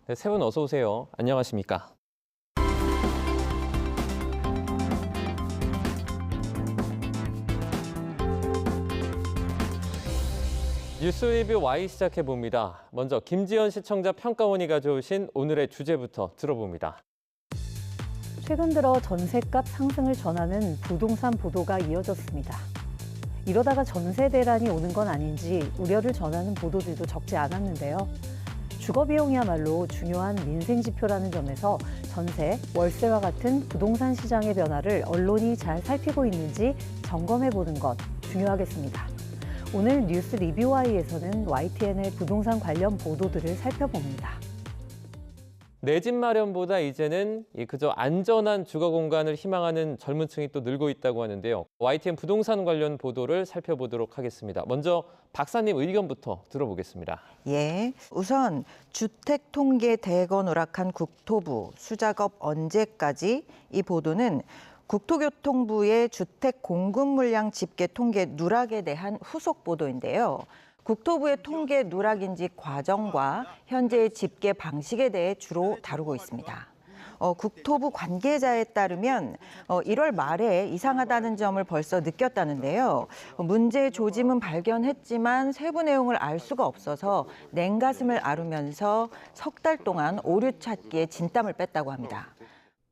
네, 세 분 어서 오세요. 안녕하십니까? 뉴스 리뷰 Y 시작해봅니다. 먼저 김지연 시청자 평가원이 가져오신 오늘의 주제부터 들어봅니다. 최근 들어 전셋값 상승을 전하는 부동산 보도가 이어졌습니다. 이러다가 전세 대란이 오는 건 아닌지 우려를 전하는 보도들도 적지 않았는데요. 주거 비용이야말로 중요한 민생 지표라는 점에서 전세, 월세와 같은 부동산 시장의 변화를 언론이 잘 살피고 있는지 점검해 보는 것 중요하겠습니다. 오늘 뉴스 리뷰와이에서는 YTN의 부동산 관련 보도들을 살펴봅니다. 내 집 마련보다 이제는 그저 안전한 주거 공간을 희망하는 젊은 층이 또 늘고 있다고 하는데요. YTN 부동산 관련 보도를 살펴보도록 하겠습니다. 먼저 박사님 의견부터 들어보겠습니다. 예, 우선 주택 통계 대거 누락한 국토부 수작업 언제까지? 이 보도는 국토교통부의 주택 공급 물량 집계 통계 누락에 대한 후속 보도인데요. 국토부의 통계 누락인지 과정과 현재의 집계 방식에 대해 주로 다루고 있습니다. 국토부 관계자에 따르면 1월 말에 이상하다는 점을 벌써 느꼈다는데요. 문제의 조짐은 발견했지만 세부 내용을 알 수가 없어서 냉가슴을 앓으면서 석 달 동안 오류 찾기에 진땀을 뺐다고 합니다.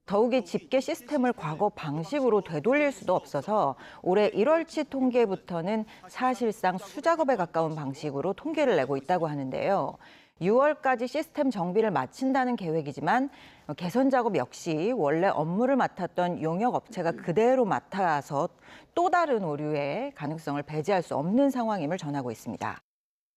더욱이 집계 시스템을 과거 방식으로 되돌릴 수도 없어서 올해 1월치 통계부터는 사실상 수작업에 가까운 방식으로 통계를 내고 있다고 하는데요. 6월까지 시스템 정비를 마친다는 계획이지만 개선 작업 역시 원래 업무를 맡았던 용역 업체가 그대로 맡아서 또 다른 오류의 가능성을 배제할 수 없는 상황임을 전하고 있습니다.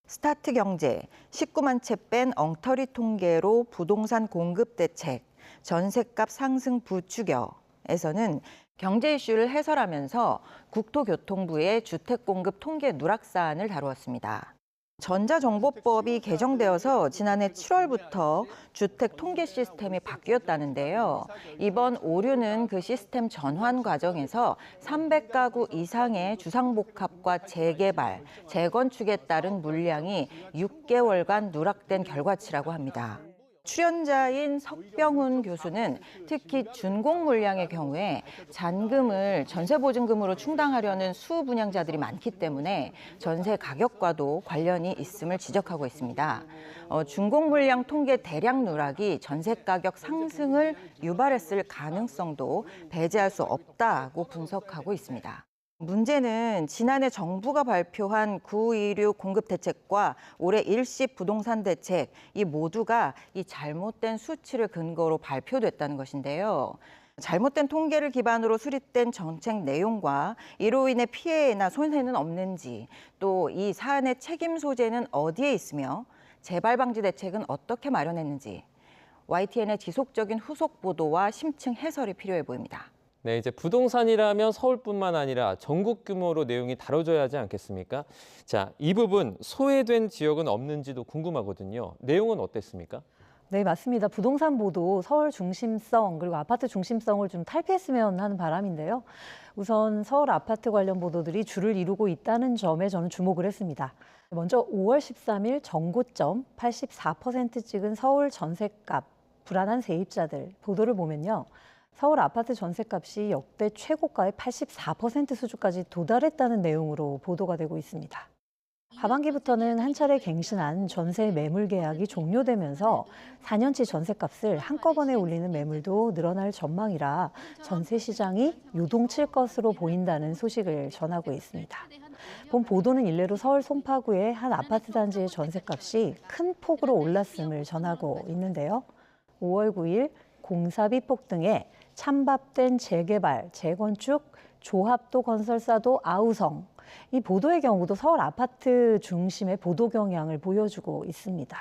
스타트경제, 19만 채 뺀 엉터리 통계로 부동산 공급 대책, 전셋값 상승 부추겨에서는 경제 이슈를 해설하면서 국토교통부의 주택공급 통계 누락 사안을 다루었습니다. 전자정보법이 개정되어서 지난해 7월부터 주택 통계 시스템이 바뀌었다는데요. 이번 오류는 그 시스템 전환 과정에서 300가구 이상의 주상복합과 재개발, 재건축에 따른 물량이 6개월간 누락된 결과치라고 합니다. 출연자인 석병훈 교수는 특히 준공 물량의 경우에 잔금을 전세보증금으로 충당하려는 수분양자들이 많기 때문에 전세 가격과도 관련이 있음을 지적하고 있습니다. 준공 물량 통계 대량 누락이 전세 가격 상승을 유발했을 가능성도 배제할 수 없다고 분석하고 있습니다. 문제는 지난해 정부가 발표한 926 공급 대책과 올해 일시 부동산 대책, 이 모두가 이 잘못된 수치를 근거로 발표됐다는 것인데요. 잘못된 통계를 기반으로 수립된 정책 내용과 이로 인해 피해나 손해는 없는지, 또 이 사안의 책임 소재는 어디에 있으며 재발 방지 대책은 어떻게 마련했는지 YTN의 지속적인 후속 보도와 심층 해설이 필요해 보입니다. 네, 이제 부동산이라면 서울뿐만 아니라 전국 규모로 내용이 다뤄져야 하지 않겠습니까? 자, 이 부분 소외된 지역은 없는지도 궁금하거든요. 내용은 어땠습니까? 네, 맞습니다. 부동산 보도 서울 중심성 그리고 아파트 중심성을 좀 탈피했으면 하는 바람인데요. 우선 서울 아파트 관련 보도들이 주를 이루고 있다는 점에 저는 주목을 했습니다. 먼저 5월 13일 정고점 84% 찍은 서울 전셋값, 불안한 세입자들 보도를 보면요. 서울 아파트 전셋값이 역대 최고가의 84% 수준까지 도달했다는 내용으로 보도가 되고 있습니다. 하반기부터는 한 차례 갱신한 전세 매물 계약이 종료되면서 4년치 전셋값을 한꺼번에 올리는 매물도 늘어날 전망이라 전세 시장이 요동칠 것으로 보인다는 소식을 전하고 있습니다. 본 보도는 일례로 서울 송파구의 한 아파트 단지의 전셋값이 큰 폭으로 올랐음을 전하고 있는데요. 5월 9일 공사비 폭등에 찬밥된 재개발, 재건축, 조합도 건설사도 아우성. 이 보도의 경우도 서울 아파트 중심의 보도 경향을 보여주고 있습니다.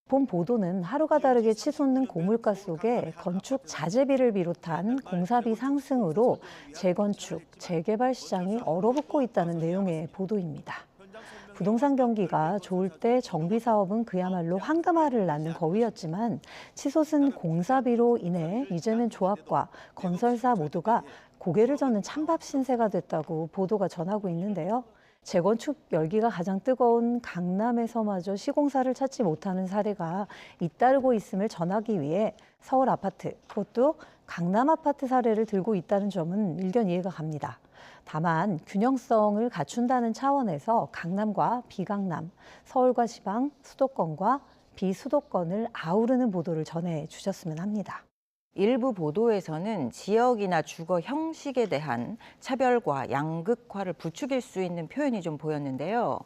본 보도는 하루가 다르게 치솟는 고물가 속에 건축 자재비를 비롯한 공사비 상승으로 재건축, 재개발 시장이 얼어붙고 있다는 내용의 보도입니다. 부동산 경기가 좋을 때 정비 사업은 그야말로 황금알을 낳는 거위였지만 치솟은 공사비로 인해 이제는 조합과 건설사 모두가 고개를 젓는 찬밥 신세가 됐다고 보도가 전하고 있는데요. 재건축 열기가 가장 뜨거운 강남에서마저 시공사를 찾지 못하는 사례가 잇따르고 있음을 전하기 위해 서울 아파트, 그것도 강남 아파트 사례를 들고 있다는 점은 일견 이해가 갑니다. 다만 균형성을 갖춘다는 차원에서 강남과 비강남, 서울과 지방, 수도권과 비수도권을 아우르는 보도를 전해주셨으면 합니다. 일부 보도에서는 지역이나 주거 형식에 대한 차별과 양극화를 부추길 수 있는 표현이 좀 보였는데요.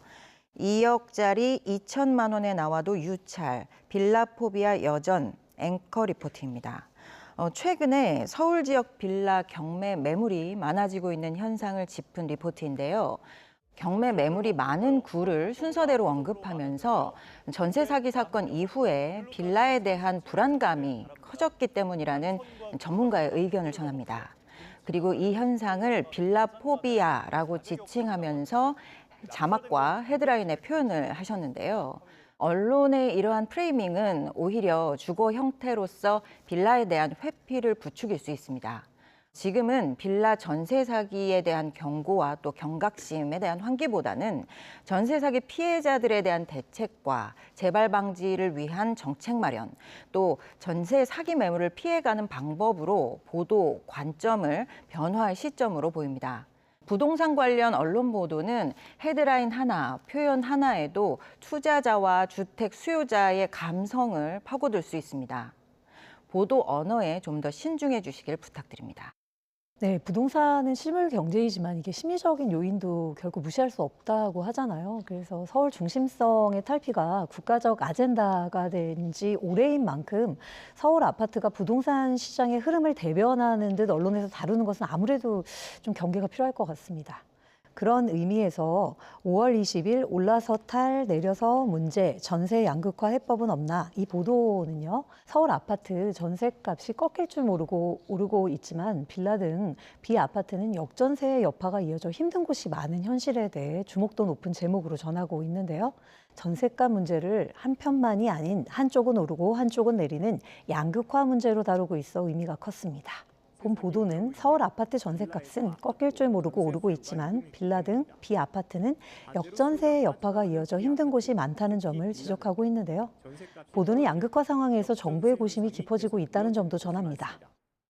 2억짜리 2천만 원에 나와도 유찰, 빌라포비아 여전, 앵커 리포트입니다. 최근에 서울 지역 빌라 경매 매물이 많아지고 있는 현상을 짚은 리포트인데요. 경매 매물이 많은 구를 순서대로 언급하면서 전세 사기 사건 이후에 빌라에 대한 불안감이 커졌기 때문이라는 전문가의 의견을 전합니다. 그리고 이 현상을 빌라포비아라고 지칭하면서 자막과 헤드라인에 표현을 하셨는데요. 언론의 이러한 프레이밍은 오히려 주거 형태로서 빌라에 대한 회피를 부추길 수 있습니다. 지금은 빌라 전세 사기에 대한 경고와 또 경각심에 대한 환기보다는 전세 사기 피해자들에 대한 대책과 재발 방지를 위한 정책 마련, 또 전세 사기 매물을 피해가는 방법으로 보도 관점을 변화할 시점으로 보입니다. 부동산 관련 언론 보도는 헤드라인 하나, 표현 하나에도 투자자와 주택 수요자의 감성을 파고들 수 있습니다. 보도 언어에 좀 더 신중해 주시길 부탁드립니다. 네, 부동산은 실물 경제이지만 이게 심리적인 요인도 결코 무시할 수 없다고 하잖아요. 그래서 서울 중심성의 탈피가 국가적 아젠다가 된 지 오래인 만큼 서울 아파트가 부동산 시장의 흐름을 대변하는 듯 언론에서 다루는 것은 아무래도 좀 경계가 필요할 것 같습니다. 그런 의미에서 5월 20일 올라서 탈, 내려서 문제, 전세 양극화 해법은 없나? 이 보도는요, 서울 아파트 전세값이 꺾일 줄 모르고 오르고 있지만 빌라 등 비아파트는 역전세의 여파가 이어져 힘든 곳이 많은 현실에 대해 주목도 높은 제목으로 전하고 있는데요. 전세값 문제를 한 편만이 아닌 한쪽은 오르고 한쪽은 내리는 양극화 문제로 다루고 있어 의미가 컸습니다. 본 보도는 서울 아파트 전세값은 꺾일 줄 모르고 오르고 있지만 빌라 등 비아파트는 역전세의 여파가 이어져 힘든 곳이 많다는 점을 지적하고 있는데요. 보도는 양극화 상황에서 정부의 고심이 깊어지고 있다는 점도 전합니다.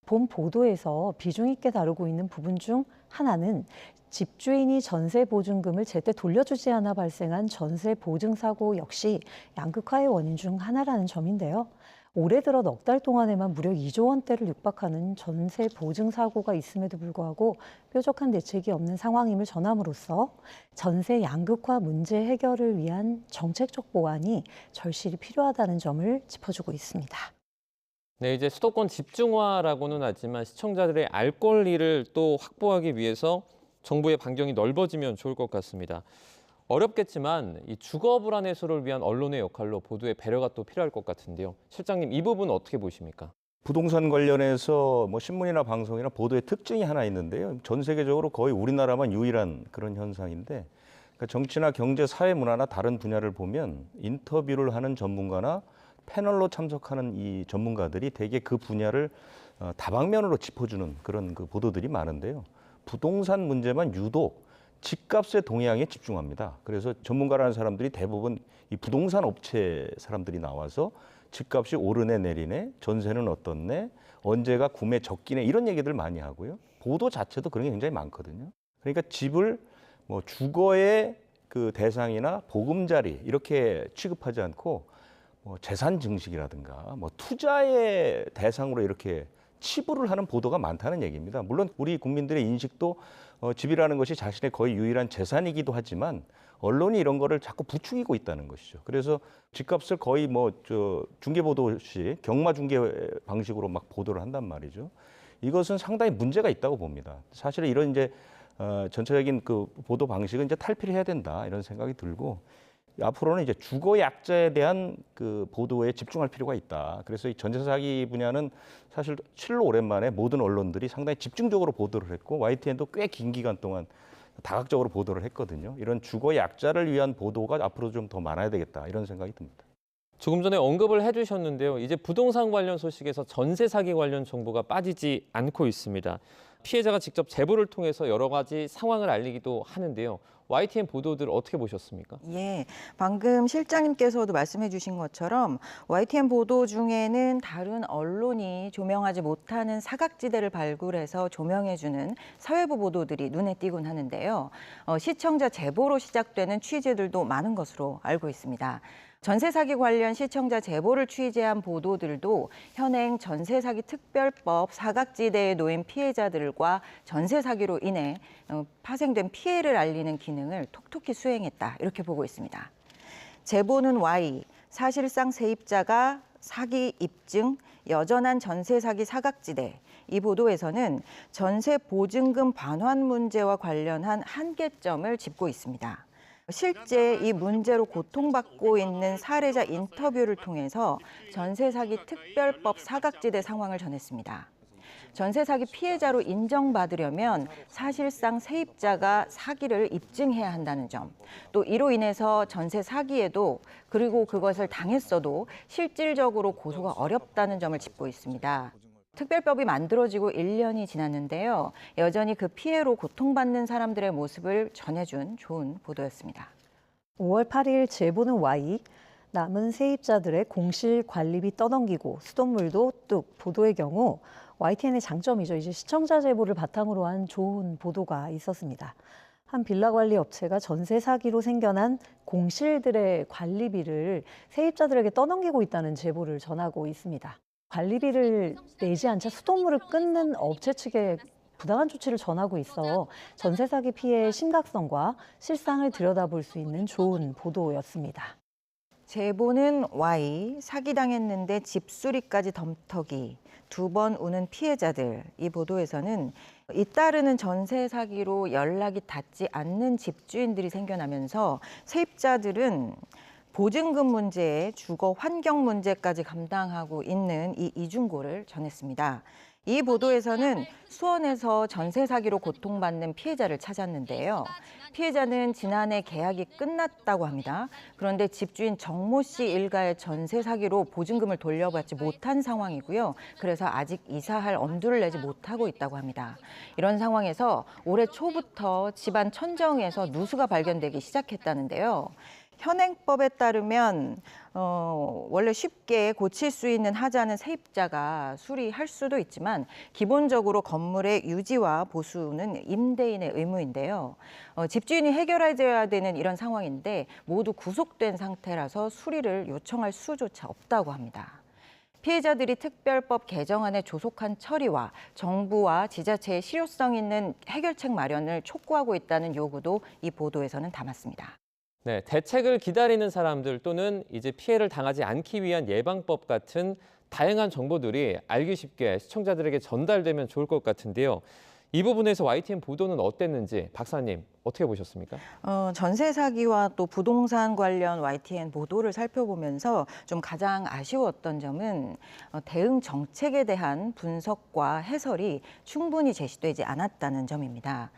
본 보도에서 비중 있게 다루고 있는 부분 중 하나는 집주인이 전세 보증금을 제때 돌려주지 않아 발생한 전세 보증 사고 역시 양극화의 원인 중 하나라는 점인데요. 올해 들어 넉 달 동안에만 무려 2조 원대를 육박하는 전세 보증 사고가 있음에도 불구하고 뾰족한 대책이 없는 상황임을 전함으로써 전세 양극화 문제 해결을 위한 정책적 보완이 절실히 필요하다는 점을 짚어주고 있습니다. 네, 이제 수도권 집중화라고는 하지만 시청자들의 알 권리를 또 확보하기 위해서 정부의 반경이 넓어지면 좋을 것 같습니다. 어렵겠지만 이 주거 불안 해소를 위한 언론의 역할로 보도의 배려가 또 필요할 것 같은데요. 실장님, 이 부분 어떻게 보십니까? 부동산 관련해서 뭐 신문이나 방송이나 보도의 특징이 하나 있는데요. 전 세계적으로 거의 우리나라만 유일한 그런 현상인데, 그러니까 정치나 경제, 사회, 문화나 다른 분야를 보면 인터뷰를 하는 전문가나 패널로 참석하는 이 전문가들이 대개 그 분야를 다방면으로 짚어주는 그런 그 보도들이 많은데요. 부동산 문제만 유독 집값의 동향에 집중합니다. 그래서 전문가라는 사람들이 대부분 이 부동산 업체 사람들이 나와서 집값이 오르네 내리네, 전세는 어떻네, 언제가 구매 적기네 이런 얘기들 많이 하고요. 보도 자체도 그런 게 굉장히 많거든요. 그러니까 집을 뭐 주거의 그 대상이나 보금자리 이렇게 취급하지 않고 뭐 재산 증식이라든가 뭐 투자의 대상으로 이렇게 치부를 하는 보도가 많다는 얘기입니다. 물론 우리 국민들의 인식도 집이라는 것이 자신의 거의 유일한 재산이기도 하지만 언론이 이런 거를 자꾸 부추기고 있다는 것이죠. 그래서 집값을 거의 뭐 중계 보도시 경마 중계 방식으로 막 보도를 한단 말이죠. 이것은 상당히 문제가 있다고 봅니다. 사실은 이런 이제 전체적인 그 보도 방식은 이제 탈피를 해야 된다 이런 생각이 들고, 앞으로는 이제 주거 약자에 대한 그 보도에 집중할 필요가 있다. 그래서 이 전세 사기 분야는 사실 실로 오랜만에 모든 언론들이 상당히 집중적으로 보도를 했고, YTN도 꽤 긴 기간 동안 다각적으로 보도를 했거든요. 이런 주거 약자를 위한 보도가 앞으로 좀 더 많아야 되겠다 이런 생각이 듭니다. 조금 전에 언급을 해주셨는데요. 이제 부동산 관련 소식에서 전세 사기 관련 정보가 빠지지 않고 있습니다. 피해자가 직접 제보를 통해서 여러 가지 상황을 알리기도 하는데요. YTN 보도들 어떻게 보셨습니까? 예, 방금 실장님께서도 말씀해 주신 것처럼 YTN 보도 중에는 다른 언론이 조명하지 못하는 사각지대를 발굴해서 조명해주는 사회부 보도들이 눈에 띄곤 하는데요. 시청자 제보로 시작되는 취재들도 많은 것으로 알고 있습니다. 전세 사기 관련 시청자 제보를 취재한 보도들도 현행 전세 사기 특별법 사각지대에 놓인 피해자들과 전세 사기로 인해 파생된 피해를 알리는 기능을 톡톡히 수행했다, 이렇게 보고 있습니다. 제보는 Y, 사실상 세입자가 사기 입증, 여전한 전세 사기 사각지대. 이 보도에서는 전세 보증금 반환 문제와 관련한 한계점을 짚고 있습니다. 실제 이 문제로 고통받고 있는 사례자 인터뷰를 통해서 전세 사기 특별법 사각지대 상황을 전했습니다. 전세 사기 피해자로 인정받으려면 사실상 세입자가 사기를 입증해야 한다는 점, 또 이로 인해서 전세 사기에도 그리고 그것을 당했어도 실질적으로 고소가 어렵다는 점을 짚고 있습니다. 특별법이 만들어지고 1년이 지났는데요. 여전히 그 피해로 고통받는 사람들의 모습을 전해준 좋은 보도였습니다. 5월 8일 제보는 Y, 남은 세입자들의 공실 관리비 떠넘기고 수돗물도 뚝 보도의 경우 YTN의 장점이죠. 이제 시청자 제보를 바탕으로 한 좋은 보도가 있었습니다. 한 빌라 관리 업체가 전세 사기로 생겨난 공실들의 관리비를 세입자들에게 떠넘기고 있다는 제보를 전하고 있습니다. 관리비를 내지 않자 수돗물을 끊는 업체 측에 부당한 조치를 전하고 있어 전세 사기 피해의 심각성과 실상을 들여다볼 수 있는 좋은 보도였습니다. 제보는 Y, 사기당했는데 집수리까지 덤터기, 2번 우는 피해자들. 이 보도에서는 잇따르는 전세 사기로 연락이 닿지 않는 집주인들이 생겨나면서 세입자들은 보증금 문제에 주거 환경 문제까지 감당하고 있는 이 이중고를 전했습니다. 이 보도에서는 수원에서 전세 사기로 고통받는 피해자를 찾았는데요. 피해자는 지난해 계약이 끝났다고 합니다. 그런데 집주인 정모 씨 일가의 전세 사기로 보증금을 돌려받지 못한 상황이고요. 그래서 아직 이사할 엄두를 내지 못하고 있다고 합니다. 이런 상황에서 올해 초부터 집안 천정에서 누수가 발견되기 시작했다는데요. 현행법에 따르면 원래 쉽게 고칠 수 있는 하자는 세입자가 수리할 수도 있지만 기본적으로 건물의 유지와 보수는 임대인의 의무인데요. 집주인이 해결해줘야 되는 이런 상황인데 모두 구속된 상태라서 수리를 요청할 수조차 없다고 합니다. 피해자들이 특별법 개정안의 조속한 처리와 정부와 지자체의 실효성 있는 해결책 마련을 촉구하고 있다는 요구도 이 보도에서는 담았습니다. 네, 대책을 기다리는 사람들 또는 이제 피해를 당하지 않기 위한 예방법 같은 다양한 정보들이 알기 쉽게 시청자들에게 전달되면 좋을 것 같은데요. 이 부분에서 YTN 보도는 어땠는지 박사님 어떻게 보셨습니까? 전세 사기와 또 부동산 관련 YTN 보도를 살펴보면서 좀 가장 아쉬웠던 점은 대응 정책에 대한 분석과 해설이 충분히 제시되지 않았다는 점입니다.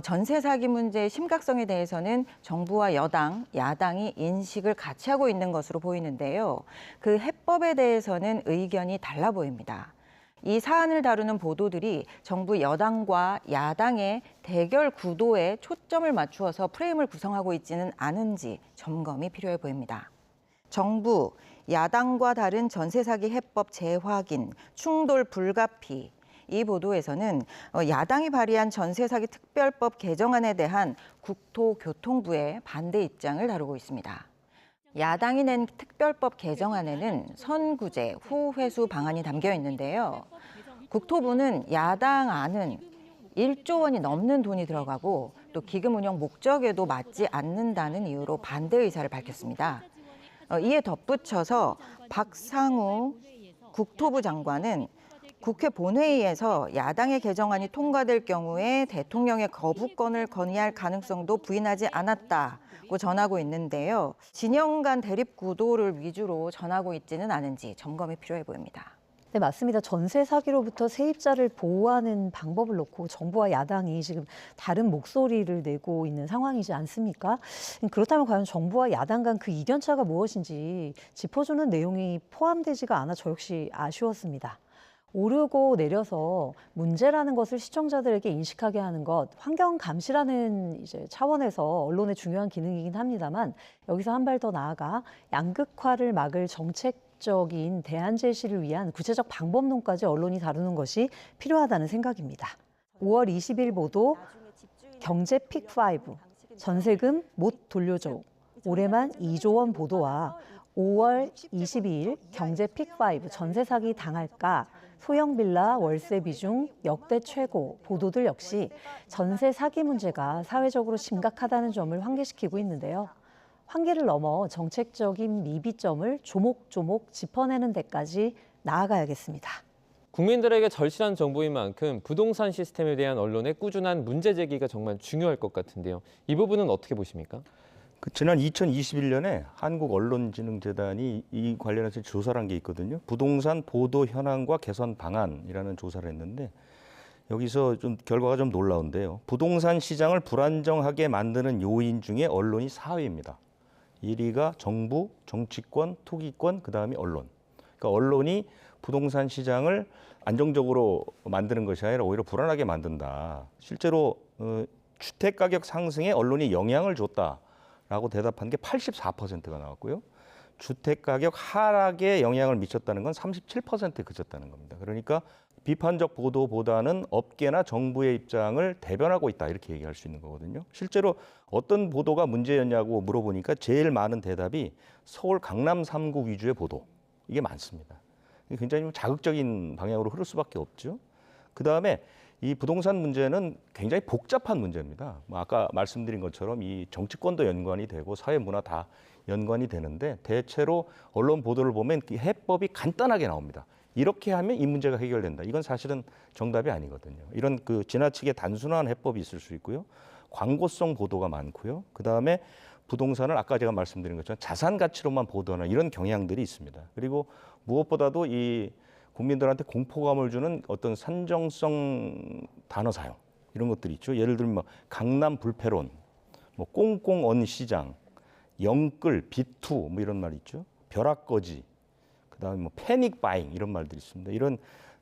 전세 사기 문제의 심각성에 대해서는 정부와 여당, 야당이 인식을 같이 하고 있는 것으로 보이는데요. 그 해법에 대해서는 의견이 달라 보입니다. 이 사안을 다루는 보도들이 정부 여당과 야당의 대결 구도에 초점을 맞추어서 프레임을 구성하고 있지는 않은지 점검이 필요해 보입니다. 정부, 야당과 다른 전세 사기 해법 재확인, 충돌 불가피. 이 보도에서는 야당이 발의한 전세 사기 특별법 개정안에 대한 국토교통부의 반대 입장을 다루고 있습니다. 야당이 낸 특별법 개정안에는 선구제, 후회수 방안이 담겨 있는데요. 국토부는 야당 안은 1조 원이 넘는 돈이 들어가고 또 기금 운영 목적에도 맞지 않는다는 이유로 반대 의사를 밝혔습니다. 이에 덧붙여서 박상우 국토부 장관은 국회 본회의에서 야당의 개정안이 통과될 경우에 대통령의 거부권을 건의할 가능성도 부인하지 않았다고 전하고 있는데요. 진영 간 대립 구도를 위주로 전하고 있지는 않은지 점검이 필요해 보입니다. 네, 맞습니다. 전세 사기로부터 세입자를 보호하는 방법을 놓고 정부와 야당이 지금 다른 목소리를 내고 있는 상황이지 않습니까? 그렇다면 과연 정부와 야당 간 그 이견차가 무엇인지 짚어주는 내용이 포함되지가 않아 저 역시 아쉬웠습니다. 오르고 내려서 문제라는 것을 시청자들에게 인식하게 하는 것, 환경 감시라는 이제 차원에서 언론의 중요한 기능이긴 합니다만 여기서 한 발 더 나아가 양극화를 막을 정책적인 대안 제시를 위한 구체적 방법론까지 언론이 다루는 것이 필요하다는 생각입니다. 5월 20일 보도 경제 픽5 전세금 못 돌려줘 올해만 2조 원 보도와 5월 22일 경제 픽5 전세 사기 당할까 소형 빌라 월세 비중 역대 최고 보도들 역시 전세 사기 문제가 사회적으로 심각하다는 점을 환기시키고 있는데요. 환기를 넘어 정책적인 미비점을 조목조목 짚어내는 데까지 나아가야겠습니다. 국민들에게 절실한 정보인 만큼 부동산 시스템에 대한 언론의 꾸준한 문제 제기가 정말 중요할 것 같은데요. 이 부분은 어떻게 보십니까? 지난 2021년에 한국언론진흥재단이 이 관련해서 조사를 한 게 있거든요. 부동산 보도 현황과 개선 방안이라는 조사를 했는데 여기서 좀 결과가 좀 놀라운데요. 부동산 시장을 불안정하게 만드는 요인 중에 언론이 4위입니다. 1위가 정부, 정치권, 투기권, 그다음이 언론. 그러니까 언론이 부동산 시장을 안정적으로 만드는 것이 아니라 오히려 불안하게 만든다. 실제로 주택 가격 상승에 언론이 영향을 줬다라고 대답한 게 84%가 나왔고요. 주택 가격 하락에 영향을 미쳤다는 건 37%에 그쳤다는 겁니다. 그러니까 비판적 보도보다는 업계나 정부의 입장을 대변하고 있다 이렇게 얘기할 수 있는 거거든요. 실제로 어떤 보도가 문제였냐고 물어보니까 제일 많은 대답이 서울 강남 3구 위주의 보도 이게 많습니다. 굉장히 자극적인 방향으로 흐를 수밖에 없죠. 그다음에 이 부동산 문제는 굉장히 복잡한 문제입니다. 아까 말씀드린 것처럼 이 정치권도 연관이 되고 사회 문화 다 연관이 되는데 대체로 언론 보도를 보면 그 해법이 간단하게 나옵니다. 이렇게 하면 이 문제가 해결된다. 이건 사실은 정답이 아니거든요. 이런 그 지나치게 단순한 해법이 있을 수 있고요. 광고성 보도가 많고요. 그다음에 부동산을 아까 제가 말씀드린 것처럼 자산 가치로만 보도하는 이런 경향들이 있습니다. 그리고 무엇보다도 이 국민들한테 공포감을 주는 어떤 산정성 단어 사용 이런 것들이 있죠. 예를 들면 뭐 강남 불패론, 뭐 꽁꽁 언 시장, 영끌, 비투 뭐 이런 말 있죠. 벼락거지, 그다음에 뭐 패닉 바잉 이런 말들이 있습니다. 이런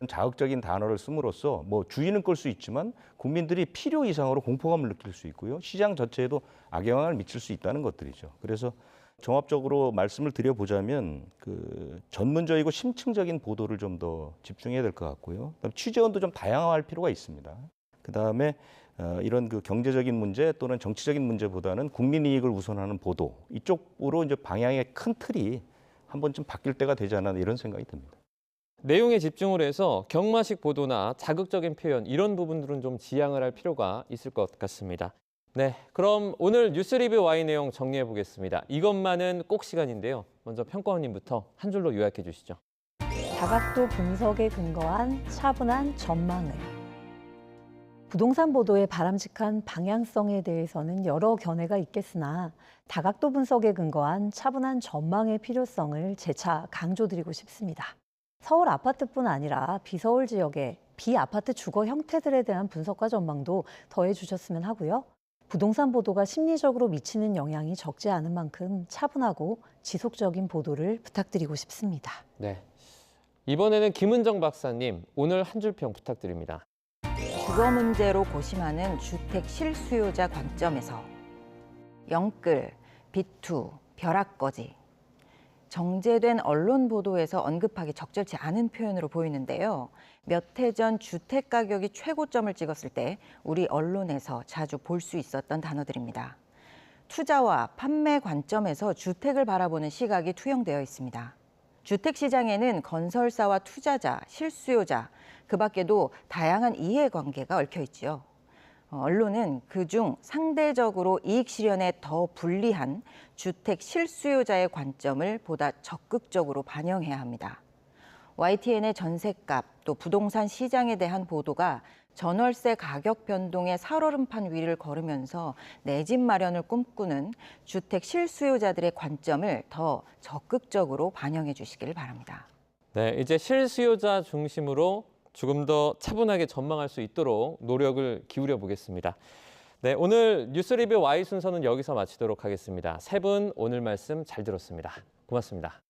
자극적인 단어를 씀으로써 뭐 주의는 끌 수 있지만 국민들이 필요 이상으로 공포감을 느낄 수 있고요. 시장 전체에도 악영향을 미칠 수 있다는 것들이죠. 그래서 종합적으로 말씀을 드려보자면 그 전문적이고 심층적인 보도를 좀 더 집중해야 될 것 같고요. 그다음에 취재원도 좀 다양화할 필요가 있습니다. 그다음에 이런 그 경제적인 문제 또는 정치적인 문제보다는 국민 이익을 우선하는 보도 이쪽으로 이제 방향의 큰 틀이 한 번쯤 바뀔 때가 되지 않았나 이런 생각이 듭니다. 내용에 집중을 해서 경마식 보도나 자극적인 표현 이런 부분들은 좀 지양을 할 필요가 있을 것 같습니다. 네, 그럼 오늘 뉴스 리뷰 Y 내용 정리해 보겠습니다. 이것만은 꼭 시간인데요. 먼저 평가원님부터 한 줄로 요약해 주시죠. 다각도 분석에 근거한 차분한 전망을. 부동산 보도의 바람직한 방향성에 대해서는 여러 견해가 있겠으나 다각도 분석에 근거한 차분한 전망의 필요성을 재차 강조드리고 싶습니다. 서울 아파트뿐 아니라 비서울 지역의 비아파트 주거 형태들에 대한 분석과 전망도 더해 주셨으면 하고요. 부동산 보도가 심리적으로 미치는 영향이 적지 않은 만큼 차분하고 지속적인 보도를 부탁드리고 싶습니다. 네, 이번에는 김은정 박사님 오늘 한 줄 평 부탁드립니다. 주거 문제로 고심하는 주택 실수요자 관점에서 영끌, 비투, 벼락거지 정제된 언론 보도에서 언급하기 적절치 않은 표현으로 보이는데요. 몇 해 전 주택 가격이 최고점을 찍었을 때 우리 언론에서 자주 볼 수 있었던 단어들입니다. 투자와 판매 관점에서 주택을 바라보는 시각이 투영되어 있습니다. 주택 시장에는 건설사와 투자자, 실수요자, 그 밖에도 다양한 이해관계가 얽혀 있지요. 언론은 그중 상대적으로 이익 실현에 더 불리한 주택 실수요자의 관점을 보다 적극적으로 반영해야 합니다. YTN의 전셋값 또 부동산 시장에 대한 보도가 전월세 가격 변동의 살얼음판 위를 걸으면서 내 집 마련을 꿈꾸는 주택 실수요자들의 관점을 더 적극적으로 반영해 주시길 바랍니다. 네, 이제 실수요자 중심으로 조금 더 차분하게 전망할 수 있도록 노력을 기울여 보겠습니다. 네, 오늘 뉴스 리뷰 Y 순서는 여기서 마치도록 하겠습니다. 세 분 오늘 말씀 잘 들었습니다. 고맙습니다.